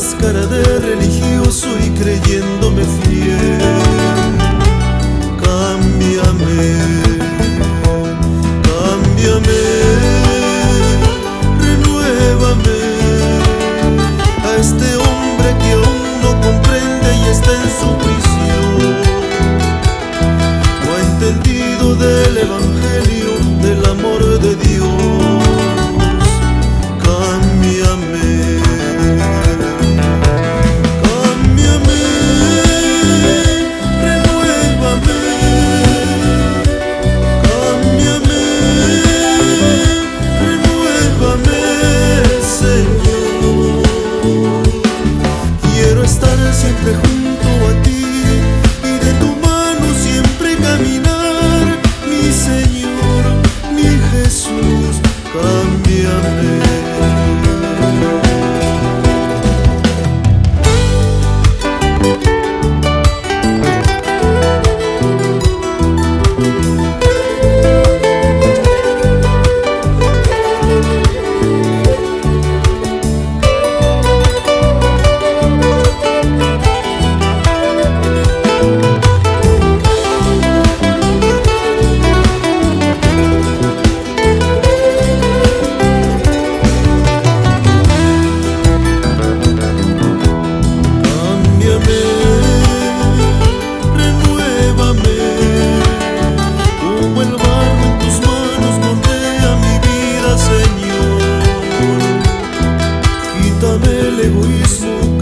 máscara de religioso y creyéndome fiel. Cámbiame, cámbiame, renuévame a este hombre que aún no comprende y está en su prisión. No ha entendido del evangelio, del amor de Dios. Siempre junto a ti y de tu mano siempre caminar, mi Señor, mi Jesús, cámbiame. El egoísmo,